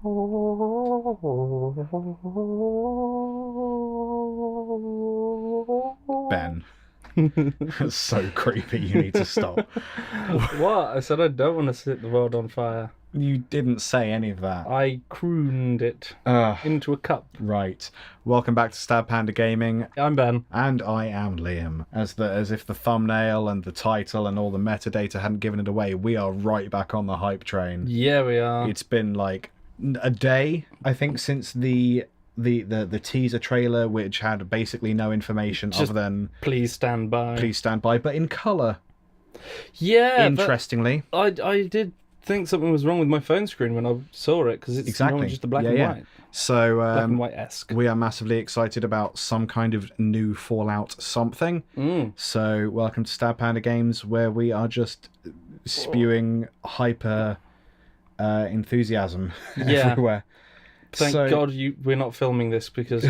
Ben. That's so creepy, you need to stop. What? I said I don't want to set the world on fire. You didn't say any of that. I crooned it into a cup. Right. Welcome back to Stabbed Panda Gaming. I'm Ben. And I am Liam. As if the thumbnail and the title and all the metadata hadn't given it away, we are right back on the hype train. Yeah, we are. It's been like a day, I think, since the teaser trailer, which had basically no information other than please stand by. Please stand by, but in colour. Yeah. Interestingly. I did think something was wrong with my phone screen when I saw it, because it's normally just a black and white. So black and white-esque. We are massively excited about some kind of new Fallout something. So welcome to Stabbed Panda Games, where we are just spewing hyper enthusiasm everywhere. Thank God we're not filming this, because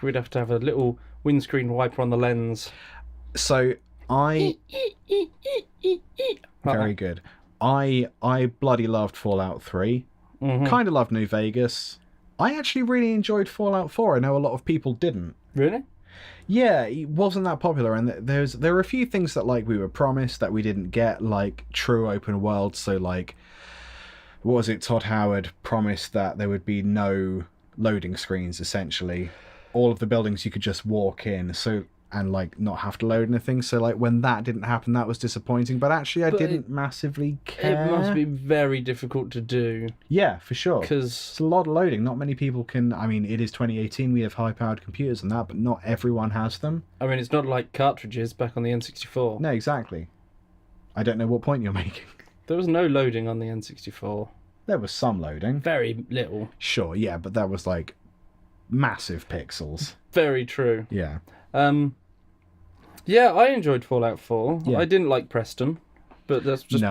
we'd have to have a little windscreen wiper on the lens. So very good. I bloody loved Fallout 3. Kind of loved New Vegas. I actually really enjoyed Fallout 4. I know a lot of people didn't. Really? Yeah, it wasn't that popular, and there were a few things that like we were promised that we didn't get, like true open world. So like, what was it? Todd Howard promised that there would be no loading screens. Essentially, all of the buildings you could just walk in. And like not have to load anything. So like when that didn't happen, that was disappointing. But actually, I didn't massively care. It must be very difficult to do. Yeah, for sure. Because it's a lot of loading. Not many people can. I mean, it is 2018. We have high-powered computers and that, but not everyone has them. I mean, it's not like cartridges back on the N64. No, exactly. I don't know what point you're making. There was no loading on the N64. There was some loading. Very little. Sure, yeah, but that was like massive pixels. Very true. Yeah. Yeah, I enjoyed Fallout 4. Yeah. I didn't like Preston, but that's just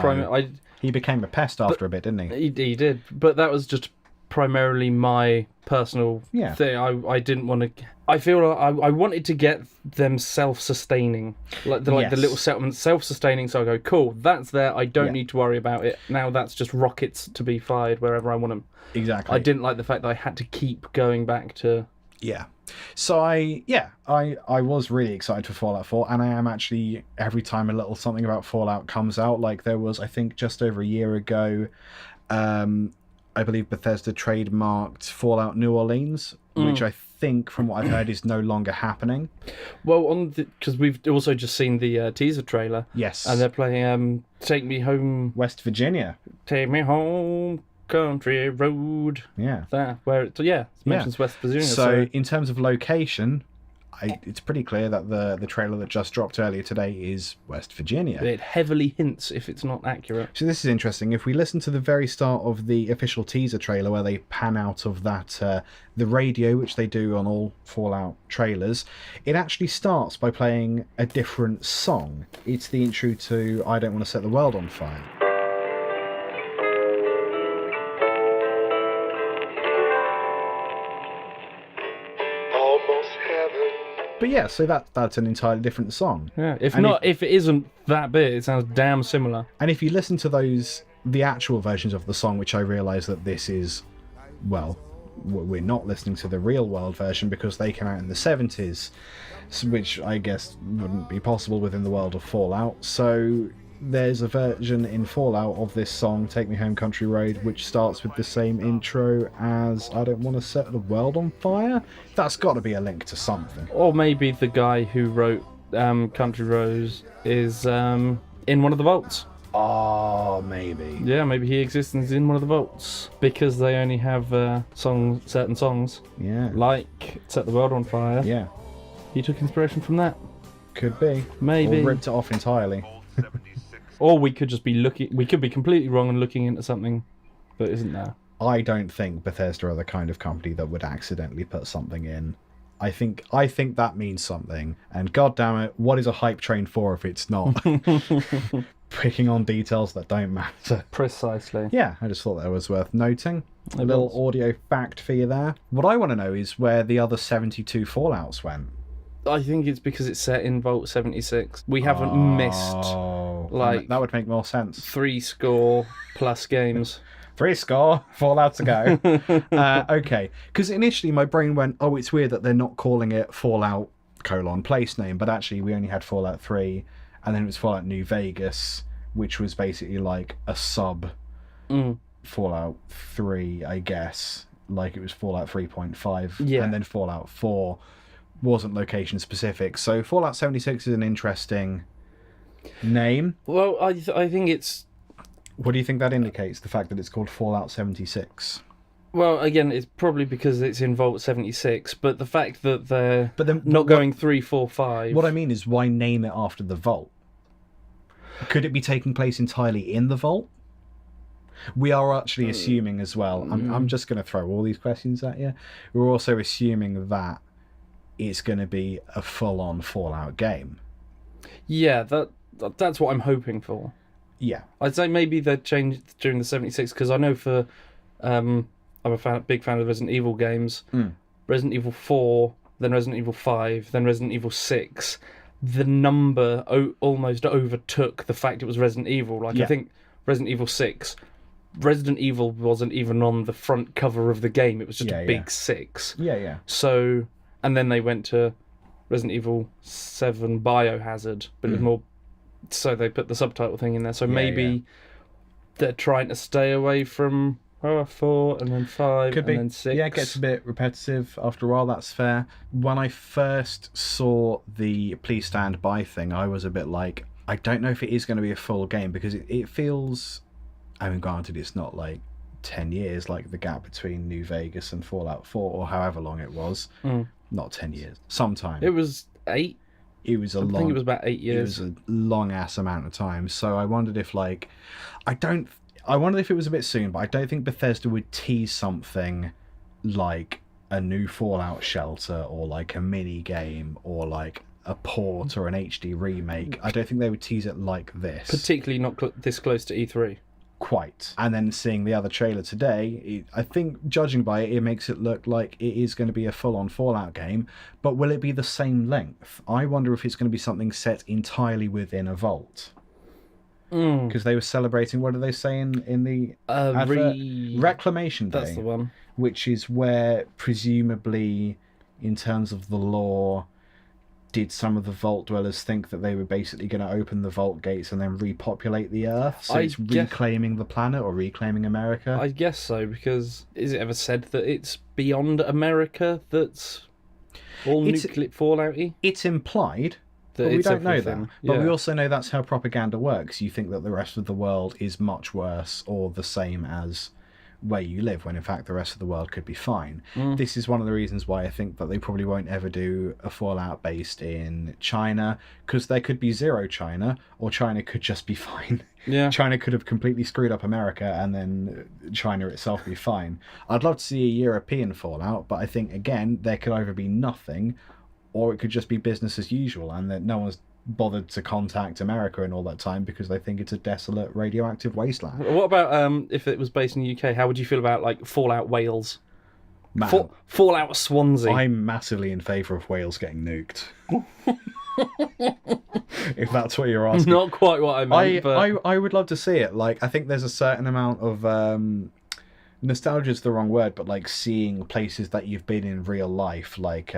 He became a pest after a bit, didn't he? He did, but that was just primarily my personal thing. I didn't want to. I feel I wanted to get them self-sustaining, like the little settlements self-sustaining. So I go, cool, that's there. I don't need to worry about it now. That's just rockets to be fired wherever I want them. Exactly. I didn't like the fact that I had to keep going back to. Yeah. So I was really excited for Fallout 4, and I am actually every time a little something about Fallout comes out. Like there was, I think, just over a year ago, I believe Bethesda trademarked Fallout New Orleans, which I think, from what I've heard, is no longer happening. Well, because we've also just seen the teaser trailer. Yes. And they're playing "Take Me Home, West Virginia." Take me home, country road. Yeah. There, where it mentions West Virginia. So in terms of location, it's pretty clear that the trailer that just dropped earlier today is West Virginia. It heavily hints if it's not accurate. So this is interesting. If we listen to the very start of the official teaser trailer, where they pan out of that the radio, which they do on all Fallout trailers, it actually starts by playing a different song. It's the intro to "I Don't Want to Set the World on Fire." But yeah, so that's an entirely different song. Yeah, if it isn't that bit, it sounds damn similar. And if you listen to the actual versions of the song, which I realise that this is, well, we're not listening to the real world version because they came out in the 70s, which I guess wouldn't be possible within the world of Fallout. So there's a version in Fallout of this song, "Take Me Home, Country Road," which starts with the same intro as "I Don't Want to Set the World on Fire." That's got to be a link to something. Or maybe the guy who wrote Country Roads is in one of the vaults. Oh, maybe. Yeah, maybe he exists and is in one of the vaults. Because they only have certain songs. Yeah. Like "Set the World on Fire." Yeah. He took inspiration from that. Could be. Maybe. Or ripped it off entirely. Or we could just be we could be completely wrong and looking into something that isn't there. I don't think Bethesda are the kind of company that would accidentally put something in. I think that means something. And god damn it, what is a hype train for if it's not picking on details that don't matter? Precisely. Yeah, I just thought that was worth noting. A little audio fact for you there. What I want to know is where the other 72 Fallouts went. I think it's because it's set in Vault 76. We haven't missed that would make more sense. 3 score plus games. 3 score, Fallout to go. Okay, because initially my brain went, oh, it's weird that they're not calling it Fallout place name, but actually we only had Fallout 3, and then it was Fallout New Vegas, which was basically like a sub Fallout 3, I guess. Like it was Fallout 3.5, and then Fallout 4 wasn't location specific. So Fallout 76 is an interesting name. Well, I think it's... What do you think that indicates, the fact that it's called Fallout 76? Well, again, it's probably because it's in Vault 76, but the fact that they're not going 3, 4, 5... What I mean is, why name it after the Vault? Could it be taking place entirely in the Vault? We are actually assuming as well, I'm just going to throw all these questions at you, we're also assuming that it's going to be a full-on Fallout game. Yeah, that's what I'm hoping for. Yeah. I'd say maybe they changed during the 76, because I know for... I'm a big fan of Resident Evil games. Resident Evil 4, then Resident Evil 5, then Resident Evil 6. The number almost overtook the fact it was Resident Evil. Like, I think Resident Evil 6, Resident Evil wasn't even on the front cover of the game. It was just a big 6. Yeah. So, and then they went to Resident Evil 7 Biohazard, but it was more... So they put the subtitle thing in there. So maybe they're trying to stay away from... 4 and then 5 and then 6. Yeah, it gets a bit repetitive after a while, that's fair. When I first saw the Please Stand By thing, I was a bit like, I don't know if it is going to be a full game, because it feels... I mean, granted, it's not like 10 years, like the gap between New Vegas and Fallout 4, or however long it was. Not 10 years. Sometime. It was 8. It was I think it was about 8 years. It was a long-ass amount of time. So I wondered if, like... I wondered if it was a bit soon, but I don't think Bethesda would tease something like a new Fallout shelter, or like a mini game, or like a port or an HD remake. I don't think they would tease it like this. Particularly not this close to E3. Quite. And then seeing the other trailer today, I think, judging by it, it makes it look like it is going to be a full-on Fallout game, but will it be the same length? I wonder if it's going to be something set entirely within a vault. Because they were celebrating, what do they say in the advert? Reclamation Day. That's the one. Which is where, presumably, in terms of the lore, did some of the Vault dwellers think that they were basically going to open the Vault gates and then repopulate the Earth? So it's reclaiming the planet, or reclaiming America? I guess so, because is it ever said that it's beyond America that's all nuclear Fallout-y? It's implied. But we don't know that. But we also know that's how propaganda works. You think that the rest of the world is much worse or the same as where you live, when in fact the rest of the world could be fine. This is one of the reasons why I think that they probably won't ever do a Fallout based in China, because there could be zero China, or China could just be fine. Yeah. China could have completely screwed up America, and then China itself be fine. I'd love to see a European Fallout, but I think, again, there could either be nothing, or it could just be business as usual, and that no one's bothered to contact America in all that time because they think it's a desolate radioactive wasteland. What about if it was based in the UK? How would you feel about like Fallout Wales? Fallout Swansea? I'm massively in favour of Wales getting nuked. If that's what you're asking. Not quite what I meant, but... I would love to see it. Like, I think there's a certain amount of... nostalgia is the wrong word, but like seeing places that you've been in real life, like...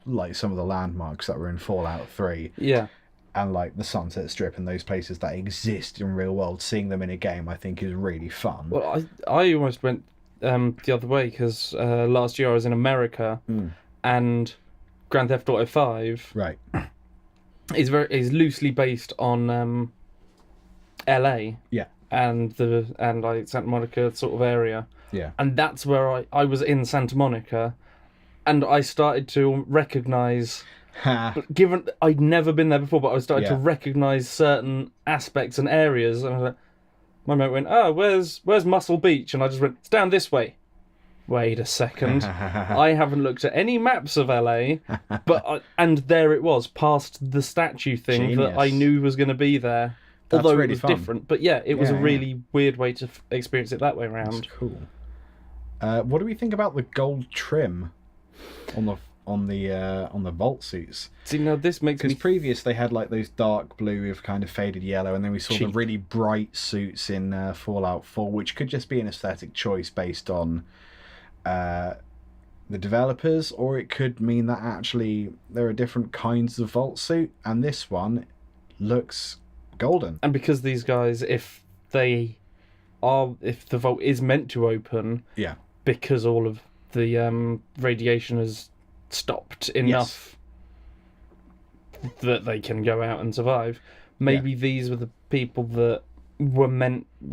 like some of the landmarks that were in Fallout 3. Yeah. And like the Sunset Strip and those places that exist in real world, seeing them in a game, I think is really fun. Well, I almost went the other way, because last year I was in America, and Grand Theft Auto 5 is loosely based on LA. Yeah. And like Santa Monica sort of area. Yeah. And that's where I was in Santa Monica. And I started to recognise, given I'd never been there before, but I started to recognise certain aspects and areas. And I was like, my mate went, "Oh, where's Muscle Beach?" And I just went, "It's down this way." Wait a second. I haven't looked at any maps of LA, and there it was, past the statue thing that I knew was going to be there. That's although really it was fun. different. But yeah, it was a really weird way to experience it that way around. That's cool. What do we think about the gold trim on the on the vault suits. See, now this makes me... Because previous they had like those dark blue with kind of faded yellow, and then we saw the really bright suits in Fallout 4, which could just be an aesthetic choice based on the developers, or it could mean that actually there are different kinds of vault suit, and this one looks golden. And because these guys, if the vault is meant to open, because all of the radiation has stopped enough that they can go out and survive. Maybe these were the people that were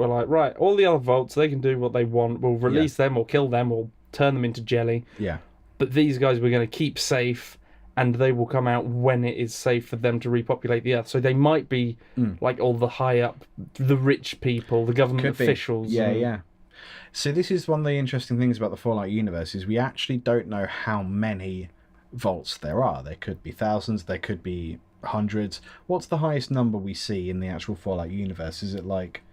like, right, all the other vaults, they can do what they want. We'll release them or kill them or turn them into jelly. Yeah. But these guys we're going to keep safe, and they will come out when it is safe for them to repopulate the Earth. So they might be like all the high up, the rich people, the government officials. Yeah. So this is one of the interesting things about the Fallout universe, is we actually don't know how many vaults there are. There could be thousands, there could be hundreds. What's the highest number we see in the actual Fallout universe? Is it like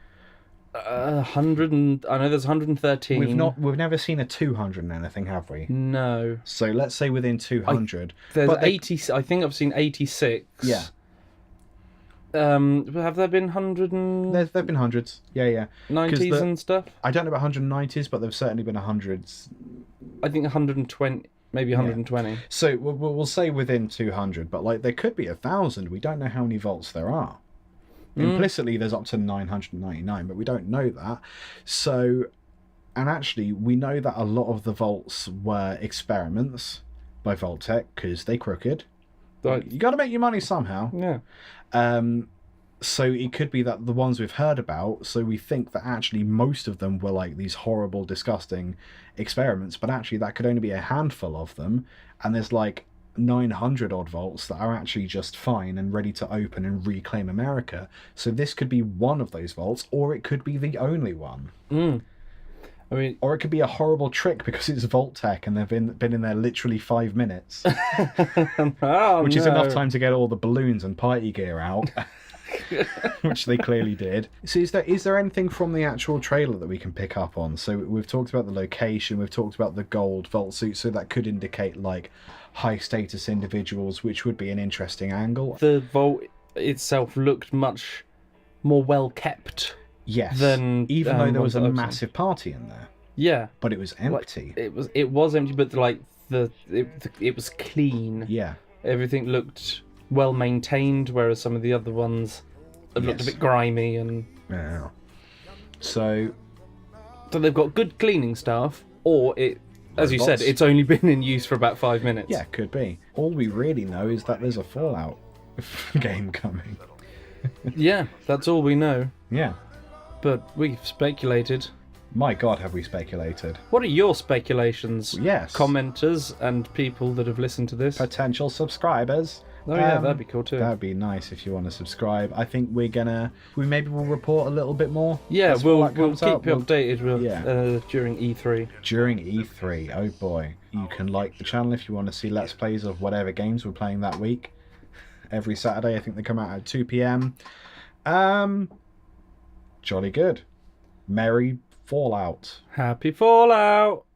100? I know there's 113. We've never seen a 200 and anything, have we? No. So let's say within 200. There's 80. I think I've seen 86. Yeah. Have there been 100 and... There've been hundreds. Yeah. 90s and stuff? I don't know about 190s, but there've certainly been hundreds. I think 120, maybe 120. Yeah. So we'll say within 200, but like there could be 1,000. We don't know how many vaults there are. Implicitly, there's up to 999, but we don't know that. So, and actually, we know that a lot of the vaults were experiments by Vault-Tec because they crooked. You got to make your money somehow. Yeah. So it could be that the ones we've heard about, so we think that actually most of them were like these horrible, disgusting experiments, but actually that could only be a handful of them, and there's like 900 odd vaults that are actually just fine and ready to open and reclaim America. So this could be one of those vaults, or it could be the only one. I mean, or it could be a horrible trick because it's Vault-Tec and they've been in there literally 5 minutes, which is enough time to get all the balloons and party gear out, which they clearly did. So is there anything from the actual trailer that we can pick up on? So we've talked about the location, we've talked about the gold vault suit, so that could indicate like high status individuals, which would be an interesting angle. The vault itself looked much more well kept. Yes, even though there was a massive party in there. Yeah, but it was empty. Like, it was empty, but like it was clean. Yeah, everything looked well maintained, whereas some of the other ones have looked a bit grimy and. Yeah. So they've got good cleaning staff, or it, as you said, it's only been in use for about 5 minutes. Yeah, could be. All we really know is that there's a Fallout game coming. Yeah, that's all we know. Yeah. But we've speculated. My God, have we speculated? What are your speculations? Yes. Commenters and people that have listened to this. Potential subscribers. Oh yeah, that'd be cool too. That'd be nice if you want to subscribe. I think we maybe we'll report a little bit more. Yeah, we'll keep you updated during E3. During E3, oh boy. You can like the channel if you want to see Let's Plays of whatever games we're playing that week. Every Saturday, I think they come out at 2 p.m. Jolly good. Merry Fallout. Happy Fallout!